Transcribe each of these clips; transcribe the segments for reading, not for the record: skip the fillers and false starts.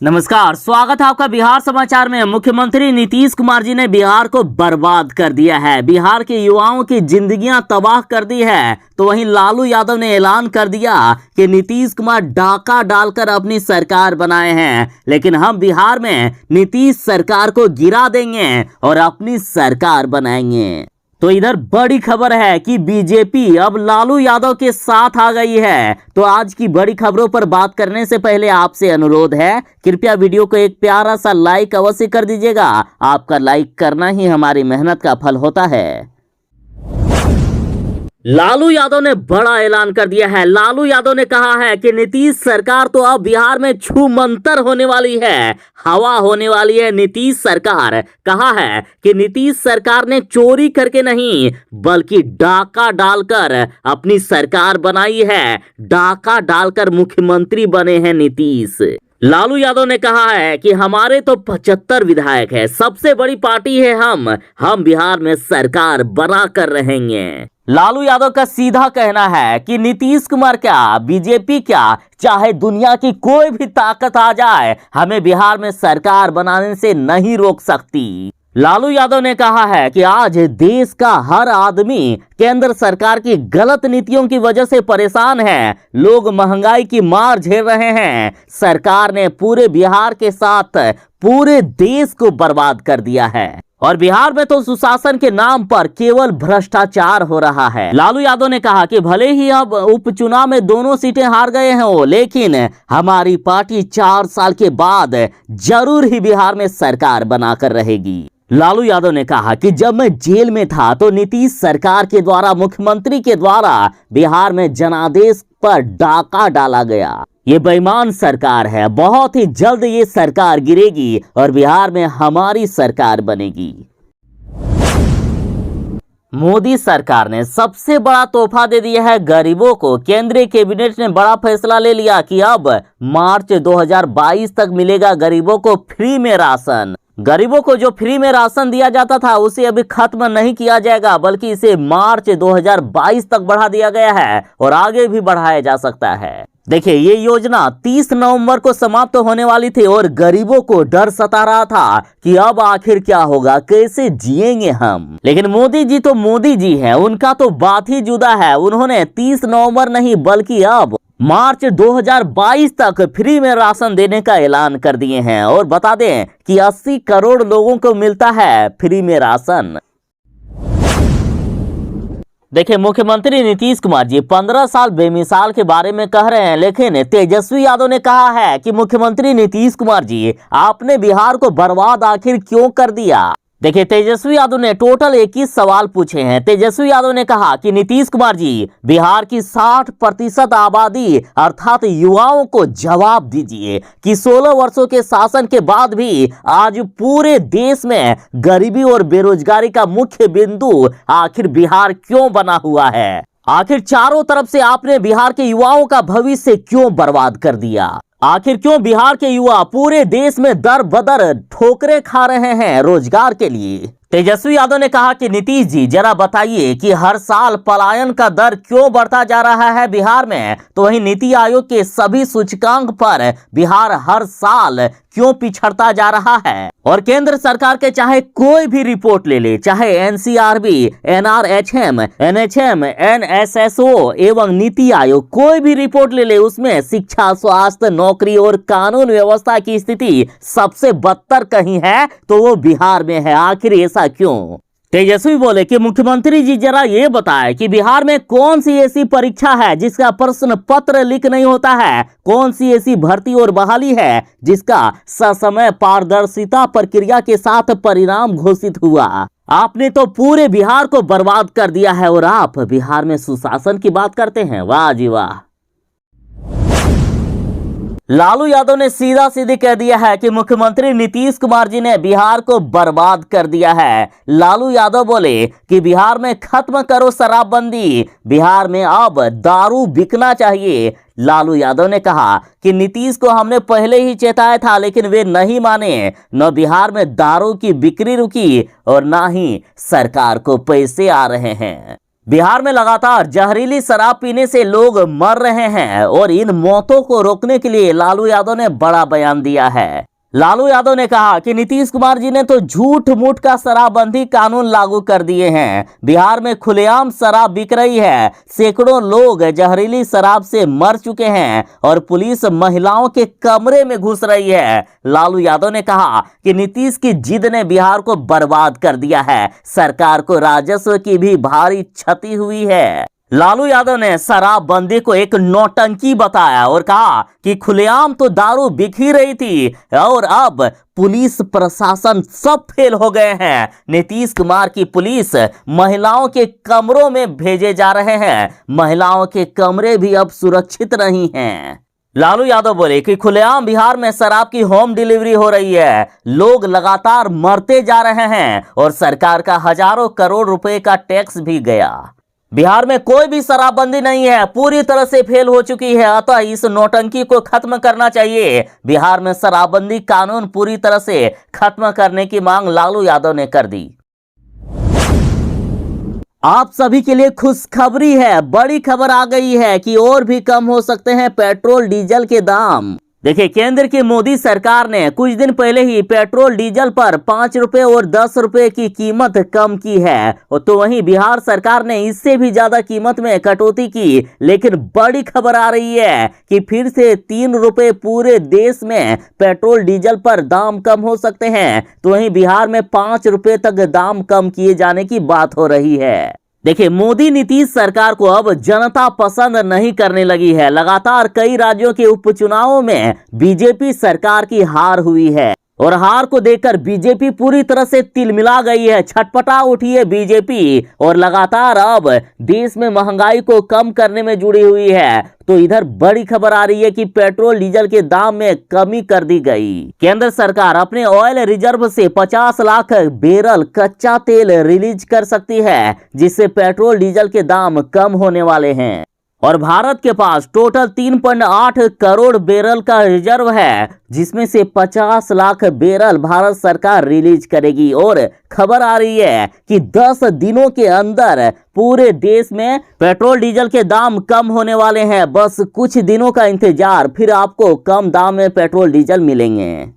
नमस्कार, स्वागत है आपका बिहार समाचार में। मुख्यमंत्री नीतीश कुमार जी ने बिहार को बर्बाद कर दिया है, बिहार के युवाओं की जिंदगियां तबाह कर दी है। तो वहीं लालू यादव ने ऐलान कर दिया कि नीतीश कुमार डाका डालकर अपनी सरकार बनाए हैं, लेकिन हम बिहार में नीतीश सरकार को गिरा देंगे और अपनी सरकार बनाएंगे। तो इधर बड़ी खबर है कि बीजेपी अब लालू यादव के साथ आ गई है। तो आज की बड़ी खबरों पर बात करने से पहले आपसे अनुरोध है, कृपया वीडियो को एक प्यारा सा लाइक अवश्य कर दीजिएगा। आपका लाइक करना ही हमारी मेहनत का फल होता है। लालू यादव ने बड़ा ऐलान कर दिया है। लालू यादव ने कहा है कि नीतीश सरकार तो अब बिहार में छूमंतर होने वाली है, हवा होने वाली है नीतीश सरकार। कहा है कि नीतीश सरकार ने चोरी करके नहीं बल्कि डाका डालकर अपनी सरकार बनाई है। डाका डालकर मुख्यमंत्री बने हैं नीतीश। लालू यादव ने कहा है कि हमारे तो 75 विधायक है, सबसे बड़ी पार्टी है हम बिहार में सरकार बना कर रहेंगे। लालू यादव का सीधा कहना है कि नीतीश कुमार क्या, बीजेपी क्या, चाहे दुनिया की कोई भी ताकत आ जाए, हमें बिहार में सरकार बनाने से नहीं रोक सकती। लालू यादव ने कहा है कि आज देश का हर आदमी केंद्र सरकार की गलत नीतियों की वजह से परेशान है। लोग महंगाई की मार झेल रहे हैं। सरकार ने पूरे बिहार के साथ पूरे देश को बर्बाद कर दिया है और बिहार में तो सुशासन के नाम पर केवल भ्रष्टाचार हो रहा है। लालू यादव ने कहा कि भले ही अब उपचुनाव में दोनों सीटें हार गए हैं, लेकिन हमारी पार्टी 4 साल के बाद जरूर ही बिहार में सरकार बनाकर रहेगी। लालू यादव ने कहा कि जब मैं जेल में था तो नीतीश सरकार के द्वारा, मुख्यमंत्री के द्वारा बिहार में जनादेश पर डाका डाला गया। ये बेईमान सरकार है, बहुत ही जल्द ये सरकार गिरेगी और बिहार में हमारी सरकार बनेगी। मोदी सरकार ने सबसे बड़ा तोहफा दे दिया है गरीबों को। केंद्रीय कैबिनेट ने बड़ा फैसला ले लिया कि अब मार्च 2022 तक मिलेगा गरीबों को फ्री में राशन। गरीबों को जो फ्री में राशन दिया जाता था उसे अभी खत्म नहीं किया जाएगा, बल्कि इसे मार्च 2022 तक बढ़ा दिया गया है और आगे भी बढ़ाया जा सकता है। देखिए, ये योजना 30 नवंबर को समाप्त होने वाली थी और गरीबों को डर सता रहा था कि अब आखिर क्या होगा, कैसे जिएंगे हम। लेकिन मोदी जी तो मोदी जी हैं, उनका तो बात ही जुदा है। उन्होंने 30 नवंबर नहीं बल्कि अब मार्च 2022 तक फ्री में राशन देने का ऐलान कर दिए हैं और बता दें कि 80 करोड़ लोगों को मिलता है फ्री में राशन। देखिए, मुख्यमंत्री नीतीश कुमार जी 15 साल बेमिसाल के बारे में कह रहे हैं, लेकिन तेजस्वी यादव ने कहा है कि मुख्यमंत्री नीतीश कुमार जी, आपने बिहार को बर्बाद आखिर क्यों कर दिया। देखिए, तेजस्वी यादव ने टोटल 21 सवाल पूछे हैं। तेजस्वी यादव ने कहा कि नीतीश कुमार जी, बिहार की 60% आबादी अर्थात युवाओं को जवाब दीजिए कि 16 वर्षों के शासन के बाद भी आज पूरे देश में गरीबी और बेरोजगारी का मुख्य बिंदु आखिर बिहार क्यों बना हुआ है। आखिर चारों तरफ से आपने बिहार के युवाओं का भविष्य क्यों बर्बाद कर दिया। आखिर क्यों बिहार के युवा पूरे देश में दर बदर ठोकरें खा रहे हैं रोजगार के लिए। तेजस्वी यादव ने कहा कि नीतीश जी, जरा बताइए कि हर साल पलायन का दर क्यों बढ़ता जा रहा है बिहार में। तो वहीं नीति आयोग के सभी सूचकांक पर बिहार हर साल क्यों पिछड़ता जा रहा है। और केंद्र सरकार के चाहे कोई भी रिपोर्ट ले ले, चाहे एनसीआरबी, एनआरएचएम, एनएचएम, एनएसएसओ एवं नीति आयोग, कोई भी रिपोर्ट ले ले, उसमें शिक्षा, स्वास्थ्य, नौकरी और कानून व्यवस्था की स्थिति सबसे बदतर कहीं है तो वो बिहार में है। आखिर ऐसा क्यों। तेजस्वी बोले कि मुख्यमंत्री जी, जरा ये बताएं कि बिहार में कौन सी ऐसी परीक्षा है जिसका प्रश्न पत्र लीक नहीं होता है, कौन सी ऐसी भर्ती और बहाली है जिसका ससमय पारदर्शिता प्रक्रिया के साथ परिणाम घोषित हुआ। आपने तो पूरे बिहार को बर्बाद कर दिया है और आप बिहार में सुशासन की बात करते हैं। वाह जी वाह। लालू यादव ने सीधा सीधी कह दिया है कि मुख्यमंत्री नीतीश कुमार जी ने बिहार को बर्बाद कर दिया है। लालू यादव बोले कि बिहार में खत्म करो शराबबंदी, बिहार में अब दारू बिकना चाहिए। लालू यादव ने कहा कि नीतीश को हमने पहले ही चेताया था, लेकिन वे नहीं माने। न बिहार में दारू की बिक्री रुकी और ना ही सरकार को पैसे आ रहे हैं। बिहार में लगातार जहरीली शराब पीने से लोग मर रहे हैं और इन मौतों को रोकने के लिए लालू यादव ने बड़ा बयान दिया है। लालू यादव ने कहा कि नीतीश कुमार जी ने तो झूठ मूठ का शराबबंदी कानून लागू कर दिए हैं। बिहार में खुलेआम शराब बिक रही है, सैकड़ों लोग जहरीली शराब से मर चुके हैं और पुलिस महिलाओं के कमरे में घुस रही है। लालू यादव ने कहा कि नीतीश की जिद ने बिहार को बर्बाद कर दिया है, सरकार को राजस्व की भी भारी क्षति हुई है। लालू यादव ने शराबबंदी को एक नौटंकी बताया और कहा कि खुलेआम तो दारू बिक ही रही थी और अब पुलिस प्रशासन सब फेल हो गए हैं। नीतीश कुमार की पुलिस महिलाओं के कमरों में भेजे जा रहे हैं, महिलाओं के कमरे भी अब सुरक्षित नहीं हैं। लालू यादव बोले कि खुलेआम बिहार में शराब की होम डिलीवरी हो रही है, लोग लगातार मरते जा रहे हैं और सरकार का हजारों करोड़ रुपए का टैक्स भी गया। बिहार में कोई भी शराबबंदी नहीं है, पूरी तरह से फेल हो चुकी है, अतः इस नौटंकी को खत्म करना चाहिए। बिहार में शराबबंदी कानून पूरी तरह से खत्म करने की मांग लालू यादव ने कर दी। आप सभी के लिए खुशखबरी है, बड़ी खबर आ गई है कि और भी कम हो सकते हैं पेट्रोल डीजल के दाम। देखिए, केंद्र की मोदी सरकार ने कुछ दिन पहले ही पेट्रोल डीजल पर 5 रुपए और 10 रुपए की कीमत कम की है, तो वहीं बिहार सरकार ने इससे भी ज्यादा कीमत में कटौती की। लेकिन बड़ी खबर आ रही है कि फिर से 3 रुपए पूरे देश में पेट्रोल डीजल पर दाम कम हो सकते हैं, तो वहीं बिहार में 5 रुपए तक दाम कम किए जाने की बात हो रही है। देखिए, मोदी नीतीश सरकार को अब जनता पसंद नहीं करने लगी है। लगातार कई राज्यों के उपचुनावों में बीजेपी सरकार की हार हुई है और हार को देखकर बीजेपी पूरी तरह से तिलमिला गई है, छटपटा उठी है बीजेपी और लगातार अब देश में महंगाई को कम करने में जुड़ी हुई है। तो इधर बड़ी खबर आ रही है कि पेट्रोल डीजल के दाम में कमी कर दी गई। केंद्र सरकार अपने ऑयल रिजर्व से 50 लाख बैरल कच्चा तेल रिलीज कर सकती है, जिससे पेट्रोल डीजल के दाम कम होने वाले हैं। और भारत के पास टोटल 3.8 करोड़ बैरल का रिजर्व है, जिसमें से 50 लाख बैरल भारत सरकार रिलीज करेगी। और खबर आ रही है कि 10 दिनों के अंदर पूरे देश में पेट्रोल डीजल के दाम कम होने वाले हैं। बस कुछ दिनों का इंतजार, फिर आपको कम दाम में पेट्रोल डीजल मिलेंगे।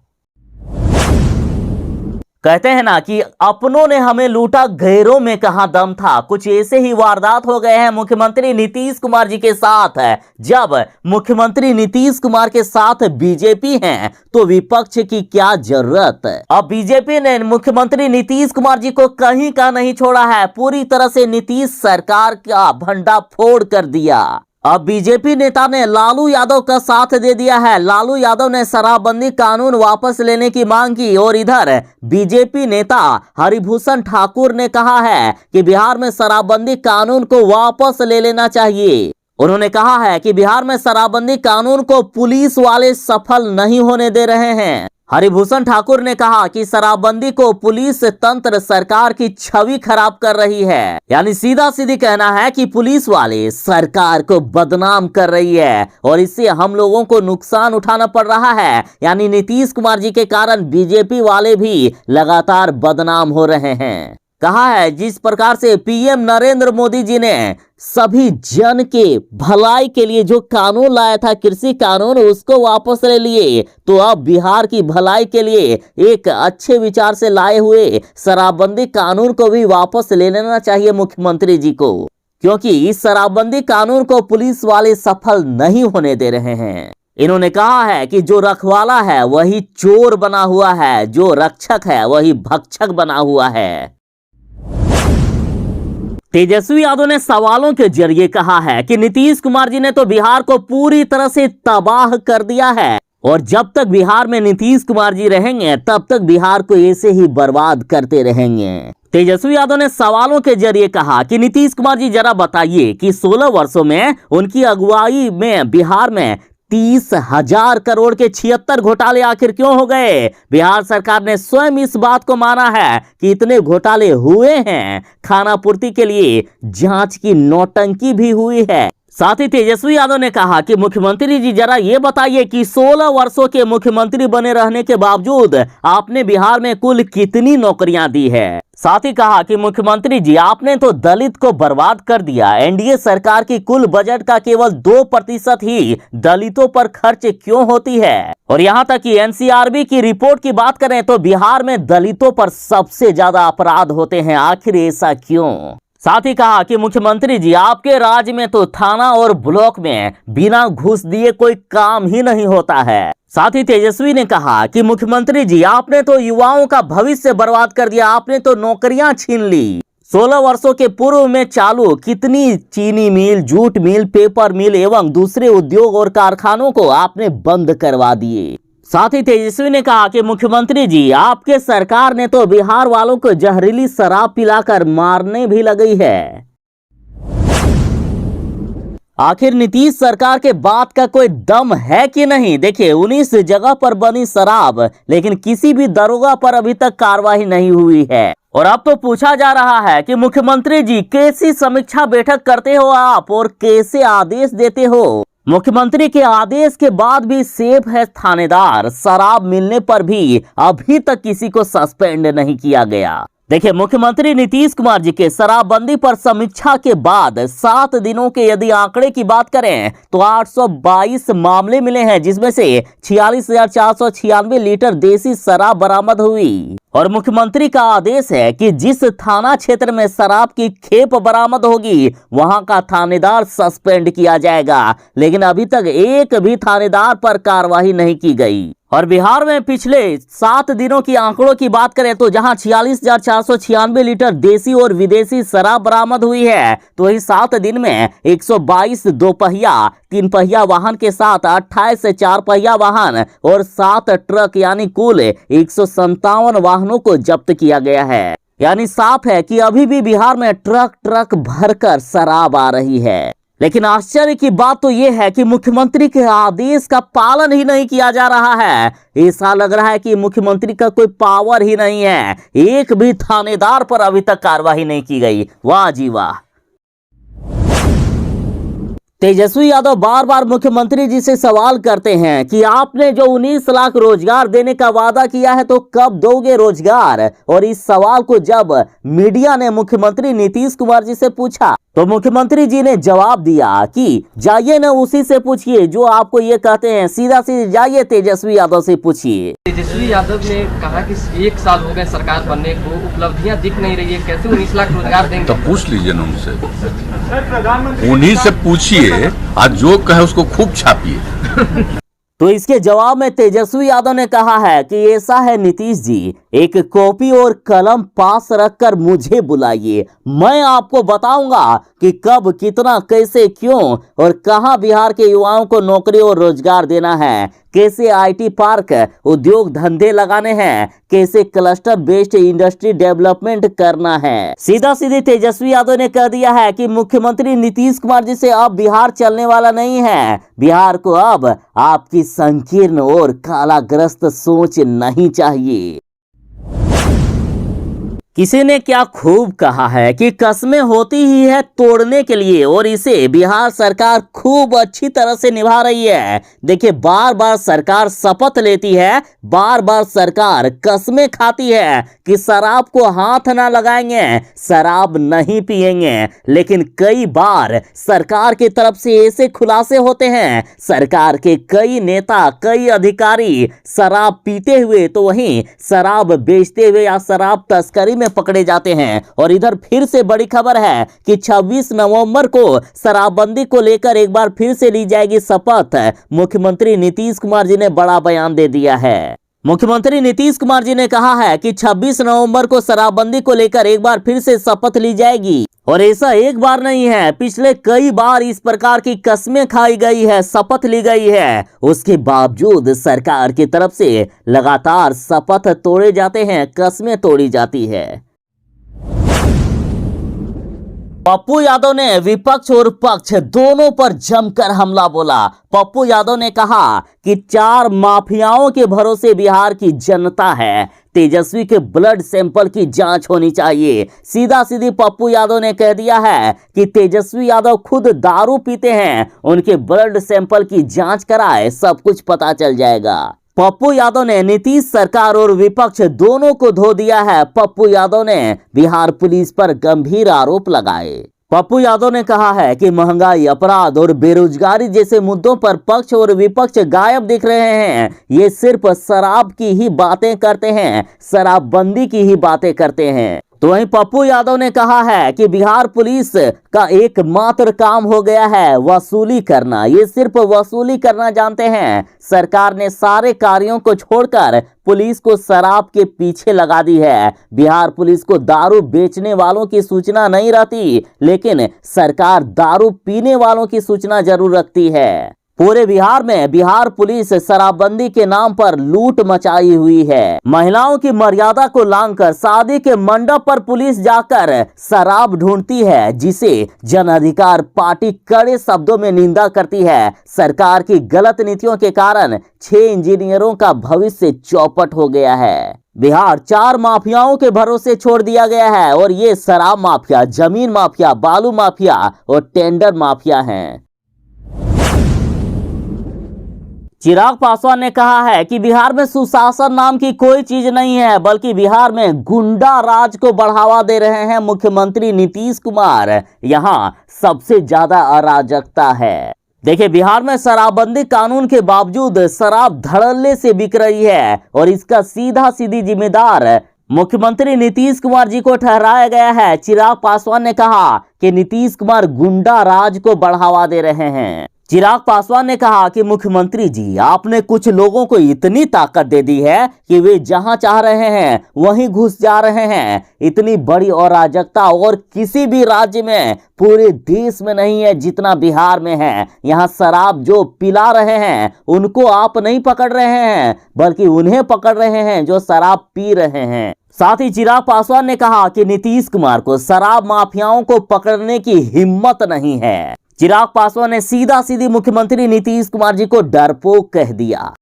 कहते हैं ना कि अपनों ने हमें लूटा, गैरों में कहां दम था। कुछ ऐसे ही वारदात हो गए हैं मुख्यमंत्री नीतीश कुमार जी के साथ। जब मुख्यमंत्री नीतीश कुमार के साथ बीजेपी है तो विपक्ष की क्या जरूरत। अब बीजेपी ने मुख्यमंत्री नीतीश कुमार जी को कहीं का नहीं छोड़ा है, पूरी तरह से नीतीश सरकार का भंडाफोड़ कर दिया। अब बीजेपी नेता ने लालू यादव का साथ दे दिया है। लालू यादव ने शराबबंदी कानून वापस लेने की मांग की और इधर बीजेपी नेता हरिभूषण ठाकुर ने कहा है कि बिहार में शराबबंदी कानून को वापस ले लेना चाहिए। उन्होंने कहा है कि बिहार में शराबबंदी कानून को पुलिस वाले सफल नहीं होने दे रहे हैं। हरिभूषण ठाकुर ने कहा कि शराबबंदी को पुलिस तंत्र सरकार की छवि खराब कर रही है, यानी सीधा सीधी कहना है कि पुलिस वाले सरकार को बदनाम कर रही है और इससे हम लोगों को नुकसान उठाना पड़ रहा है। यानी नीतीश कुमार जी के कारण बीजेपी वाले भी लगातार बदनाम हो रहे हैं। कहा है जिस प्रकार से पीएम नरेंद्र मोदी जी ने सभी जन के भलाई के लिए जो कानून लाया था, कृषि कानून, उसको वापस ले लिए, तो अब बिहार की भलाई के लिए एक अच्छे विचार से लाए हुए शराबबंदी कानून को भी वापस ले लेना चाहिए मुख्यमंत्री जी को, क्योंकि इस शराबबंदी कानून को पुलिस वाले सफल नहीं होने दे रहे हैं। इन्होंने कहा है कि जो रखवाला है वही चोर बना हुआ है, जो रक्षक है वही भक्षक बना हुआ है। तेजस्वी यादव ने सवालों के जरिए कहा है कि नीतीश कुमार जी ने तो बिहार को पूरी तरह से तबाह कर दिया है और जब तक बिहार में नीतीश कुमार जी रहेंगे तब तक बिहार को ऐसे ही बर्बाद करते रहेंगे। तेजस्वी यादव ने सवालों के जरिए कहा कि नीतीश कुमार जी जरा बताइए कि 16 वर्षों में उनकी अगुवाई में बिहार में 30,000 करोड़ के 76 घोटाले आखिर क्यों हो गए। बिहार सरकार ने स्वयं इस बात को माना है कि इतने घोटाले हुए हैं। खाना पूर्ति के लिए जांच की नौटंकी भी हुई है। साथ ही तेजस्वी यादव ने कहा कि मुख्यमंत्री जी जरा ये बताइए कि 16 वर्षों के मुख्यमंत्री बने रहने के बावजूद आपने बिहार में कुल कितनी नौकरियां दी है। साथ ही कहा कि मुख्यमंत्री जी आपने तो दलित को बर्बाद कर दिया। एनडीए सरकार की कुल बजट का केवल 2% ही दलितों पर खर्च क्यों होती है। और यहां तक कि एनसीआरबी की रिपोर्ट की बात करें तो बिहार में दलितों पर सबसे ज्यादा अपराध होते हैं, आखिर ऐसा क्यों। साथ ही कहा कि मुख्यमंत्री जी आपके राज्य में तो थाना और ब्लॉक में बिना घूस दिए कोई काम ही नहीं होता है। साथ ही तेजस्वी ने कहा कि मुख्यमंत्री जी आपने तो युवाओं का भविष्य बर्बाद कर दिया, आपने तो नौकरियां छीन ली। 16 वर्षों के पूर्व में चालू कितनी चीनी मिल, जूट मिल, पेपर मिल एवं दूसरे उद्योग और कारखानों को आपने बंद करवा दिए। साथ ही तेजस्वी ने कहा कि मुख्यमंत्री जी आपके सरकार ने तो बिहार वालों को जहरीली शराब पिलाकर मारने भी लगी है। आखिर नीतीश सरकार के बात का कोई दम है कि नहीं। देखिए 19 जगह पर बनी शराब, लेकिन किसी भी दरोगा पर अभी तक कार्रवाई नहीं हुई है। और अब तो पूछा जा रहा है कि मुख्यमंत्री जी कैसी समीक्षा बैठक करते हो आप और कैसे आदेश देते हो। मुख्यमंत्री के आदेश के बाद भी सेफ है थानेदार, शराब मिलने पर भी अभी तक किसी को सस्पेंड नहीं किया गया। देखिए मुख्यमंत्री नीतीश कुमार जी के शराबबंदी पर समीक्षा के बाद 7 दिनों के यदि आंकड़े की बात करें तो 822 मामले मिले हैं, जिसमें से 46,496 लीटर देसी शराब बरामद हुई। और मुख्यमंत्री का आदेश है कि जिस थाना क्षेत्र में शराब की खेप बरामद होगी वहां का थानेदार सस्पेंड किया जाएगा, लेकिन अभी तक एक भी थानेदार पर कार्रवाई नहीं की गई। और बिहार में पिछले 7 दिनों की आंकड़ों की बात करें तो जहां 46,496 लीटर देसी और विदेशी शराब बरामद हुई है, तो वही 7 दिन में 122 दोपहिया 3 पहिया वाहन के साथ 28 4 पहिया वाहन और 7 ट्रक यानी कुल 157 वाहनों को जब्त किया गया है। यानी साफ है कि अभी भी बिहार में ट्रक ट्रक भरकर शराब आ रही है। लेकिन आश्चर्य की बात तो यह है कि मुख्यमंत्री के आदेश का पालन ही नहीं किया जा रहा है। ऐसा लग रहा है कि मुख्यमंत्री का कोई पावर ही नहीं है। एक भी थानेदार पर अभी तक कार्रवाई नहीं की गई। वाह जी वाह। तेजस्वी यादव बार बार मुख्यमंत्री जी से सवाल करते हैं कि आपने जो 19 लाख रोजगार देने का वादा किया है तो कब दोगे रोजगार। और इस सवाल को जब मीडिया ने मुख्यमंत्री नीतीश कुमार जी से पूछा तो मुख्यमंत्री जी ने जवाब दिया कि जाइए ना उसी से पूछिए जो आपको ये कहते हैं, सीधा सीधा जाइए तेजस्वी यादव से पूछिए। तेजस्वी यादव ने कहा कि 1 साल हो गए सरकार बनने को, उपलब्धियां दिख नहीं रही है, कैसे 19 लाख रोजगार देंगे। तो पूछ लीजिए ना उनसे, उन्हीं से पूछिए, आज जो कहे उसको खूब छापिए। तो इसके जवाब में तेजस्वी यादव ने कहा है कि ऐसा है नीतीश जी, एक कॉपी और कलम पास रखकर मुझे बुलाइए, मैं आपको बताऊंगा कि कब कितना कैसे क्यों और कहां बिहार के युवाओं को नौकरी और रोजगार देना है, कैसे आईटी पार्क उद्योग धंधे लगाने हैं, कैसे क्लस्टर बेस्ड इंडस्ट्री डेवलपमेंट करना है। सीधा सीधी तेजस्वी यादव ने कह दिया है कि मुख्यमंत्री नीतीश कुमार जी से अब बिहार चलने वाला नहीं है। बिहार को अब आपकी संकीर्ण और कालाग्रस्त सोच नहीं चाहिए। किसी ने क्या खूब कहा है कि कस्में होती ही है तोड़ने के लिए, और इसे बिहार सरकार खूब अच्छी तरह से निभा रही है। देखिए बार बार सरकार शपथ लेती है, बार बार सरकार कस्में खाती है कि शराब को हाथ ना लगाएंगे, शराब नहीं पिएंगे, लेकिन कई बार सरकार की तरफ से ऐसे खुलासे होते हैं, सरकार के कई नेता कई अधिकारी शराब पीते हुए तो वहीं शराब बेचते हुए या शराब तस्करी में पकड़े जाते हैं। और इधर फिर से बड़ी खबर है कि 26 नवंबर को शराबबंदी को लेकर एक बार फिर से ली जाएगी शपथ। मुख्यमंत्री नीतीश कुमार जी ने बड़ा बयान दे दिया है। मुख्यमंत्री नीतीश कुमार जी ने कहा है कि 26 नवंबर को शराबबंदी को लेकर एक बार फिर से शपथ ली जाएगी। और ऐसा एक बार नहीं है, पिछले कई बार इस प्रकार की कस्में खाई गई है, शपथ ली गई है, उसके बावजूद सरकार की तरफ से लगातार शपथ तोड़े जाते हैं, कस्में तोड़ी जाती है। पप्पू यादव ने विपक्ष और पक्ष दोनों पर जमकर हमला बोला। पप्पू यादव ने कहा कि 4 माफियाओं के भरोसे बिहार की जनता है। तेजस्वी के ब्लड सैंपल की जांच होनी चाहिए। सीधा सीधी पप्पू यादव ने कह दिया है कि तेजस्वी यादव खुद दारू पीते हैं, उनके ब्लड सैंपल की जांच कराए, सब कुछ पता चल जाएगा। पप्पू यादव ने नीतीश सरकार और विपक्ष दोनों को धो दिया है। पप्पू यादव ने बिहार पुलिस पर गंभीर आरोप लगाए। पप्पू यादव ने कहा है कि महंगाई, अपराध और बेरोजगारी जैसे मुद्दों पर पक्ष और विपक्ष गायब दिख रहे हैं। ये सिर्फ शराब की ही बातें करते हैं, शराबबंदी की ही बातें करते हैं। तो वहीं पप्पू यादव ने कहा है कि बिहार पुलिस का एकमात्र काम हो गया है वसूली करना। ये सिर्फ वसूली करना जानते हैं। सरकार ने सारे कार्यों को छोड़कर पुलिस को शराब के पीछे लगा दी है। बिहार पुलिस को दारू बेचने वालों की सूचना नहीं रहती, लेकिन सरकार दारू पीने वालों की सूचना जरूर रखती है। पूरे बिहार में बिहार पुलिस शराबबंदी के नाम पर लूट मचाई हुई है। महिलाओं की मर्यादा को लांघकर शादी के मंडप पर पुलिस जाकर शराब ढूंढती है, जिसे जन अधिकार पार्टी कड़े शब्दों में निंदा करती है। सरकार की गलत नीतियों के कारण 6 इंजीनियरों का भविष्य चौपट हो गया है। बिहार 4 माफियाओं के भरोसे छोड़ दिया गया है और ये शराब माफिया, जमीन माफिया, बालू माफिया और टेंडर माफिया हैं। चिराग पासवान ने कहा है कि बिहार में सुशासन नाम की कोई चीज नहीं है, बल्कि बिहार में गुंडा राज को बढ़ावा दे रहे हैं मुख्यमंत्री नीतीश कुमार। यहां सबसे ज्यादा अराजकता है। देखिए, बिहार में शराबबंदी कानून के बावजूद शराब धड़ल्ले से बिक रही है और इसका सीधा सीधी जिम्मेदार मुख्यमंत्री नीतीश कुमार जी को ठहराया गया है। चिराग पासवान ने कहा कि नीतीश कुमार गुंडा राज को बढ़ावा दे रहे हैं। चिराग पासवान ने कहा कि मुख्यमंत्री जी, आपने कुछ लोगों को इतनी ताकत दे दी है कि वे जहां चाह रहे हैं वहीं घुस जा रहे हैं। इतनी बड़ी अराजकता और किसी भी राज्य में, पूरे देश में नहीं है जितना बिहार में है। यहाँ शराब जो पिला रहे हैं उनको आप नहीं पकड़ रहे हैं, बल्कि उन्हें पकड़ रहे हैं जो शराब पी रहे हैं। साथ ही चिराग पासवान ने कहा कि नीतीश कुमार को शराब माफियाओं को पकड़ने की हिम्मत नहीं है। चिराग पासवान ने सीधा सीधी मुख्यमंत्री नीतीश कुमार जी को डरपोक कह दिया।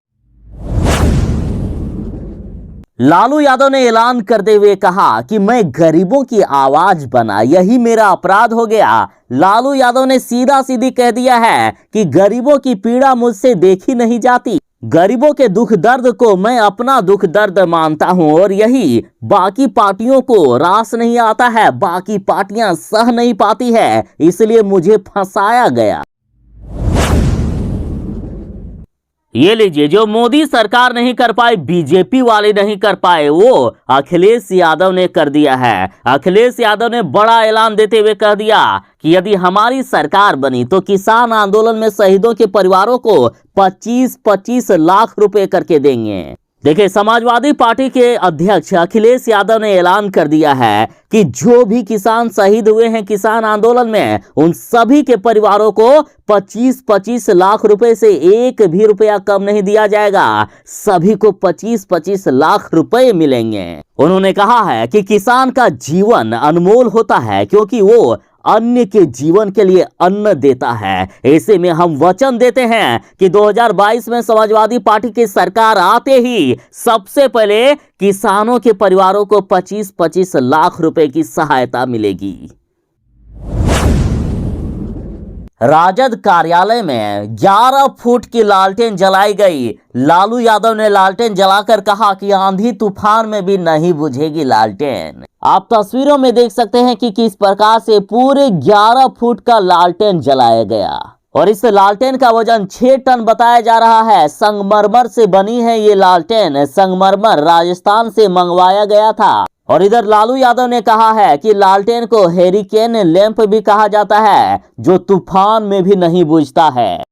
लालू यादव ने ऐलान करते हुए कहा कि मैं गरीबों की आवाज बना, यही मेरा अपराध हो गया। लालू यादव ने सीधा सीधी कह दिया है कि गरीबों की पीड़ा मुझसे देखी नहीं जाती। गरीबों के दुख दर्द को मैं अपना दुख दर्द मानता हूं और यही बाकी पार्टियों को रास नहीं आता है, बाकी पार्टियां सह नहीं पाती है, इसलिए मुझे फंसाया गया। ये लीजिए, जो मोदी सरकार नहीं कर पाई, बीजेपी वाले नहीं कर पाए, वो अखिलेश यादव ने कर दिया है। अखिलेश यादव ने बड़ा ऐलान देते हुए कह दिया कि यदि हमारी सरकार बनी तो किसान आंदोलन में शहीदों के परिवारों को 25-25 लाख रुपए करके देंगे। देखिए, समाजवादी पार्टी के अध्यक्ष अखिलेश यादव ने ऐलान कर दिया है कि जो भी किसान शहीद हुए हैं किसान आंदोलन में, उन सभी के परिवारों को 25-25 लाख रुपए से एक भी रुपया कम नहीं दिया जाएगा। सभी को 25-25 लाख रुपए मिलेंगे। उन्होंने कहा है कि किसान का जीवन अनमोल होता है क्योंकि वो अन्य के जीवन के लिए अन्न देता है। ऐसे में हम वचन देते हैं कि 2022 में समाजवादी पार्टी की सरकार आते ही सबसे पहले किसानों के परिवारों को 25-25 लाख रुपए की सहायता मिलेगी। राजद कार्यालय में 11 फुट की लालटेन जलाई गई। लालू यादव ने लालटेन जलाकर कहा कि आंधी तूफान में भी नहीं बुझेगी लालटेन। आप तस्वीरों में देख सकते हैं कि किस प्रकार से पूरे 11 फुट का लालटेन जलाया गया और इस लालटेन का वजन 6 टन बताया जा रहा है। संगमरमर से बनी है ये लालटेन। संगमरमर राजस्थान से मंगवाया गया था। और इधर लालू यादव ने कहा है कि लालटेन को हेरिकेन लैंप भी कहा जाता है, जो तूफान में भी नहीं बुझता है।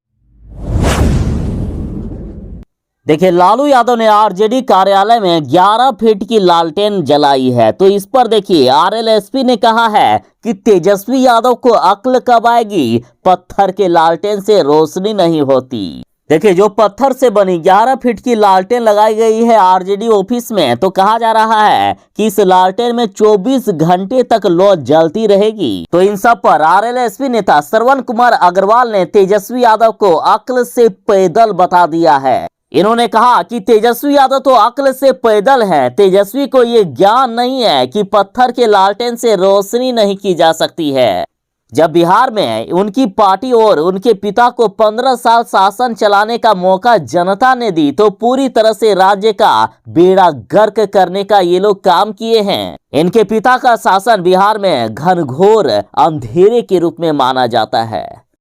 देखिए, लालू यादव ने आरजेडी कार्यालय में 11 फीट की लालटेन जलाई है। तो इस पर देखिए, आरएलएसपी ने कहा है कि तेजस्वी यादव को अक्ल कब आएगी, पत्थर के लालटेन से रोशनी नहीं होती। देखिए, जो पत्थर से बनी 11 फीट की लालटेन लगाई गई है आरजेडी ऑफिस में, तो कहा जा रहा है कि इस लालटेन में 24 घंटे तक लौ जलती रहेगी। तो इन सब पर आरएलएसपी नेता श्रवण कुमार अग्रवाल ने तेजस्वी यादव को अक्ल से पैदल बता दिया है। इन्होंने कहा कि तेजस्वी यादव तो अक्ल से पैदल है। तेजस्वी को ये ज्ञान नहीं है कि पत्थर के लालटेन से रोशनी नहीं की जा सकती है। जब बिहार में उनकी पार्टी और उनके पिता को 15 साल शासन चलाने का मौका जनता ने दी तो पूरी तरह से राज्य का बेड़ा गर्क करने का ये लोग काम किए हैं। इनके पिता का शासन बिहार में घनघोर अंधेरे के रूप में माना जाता है।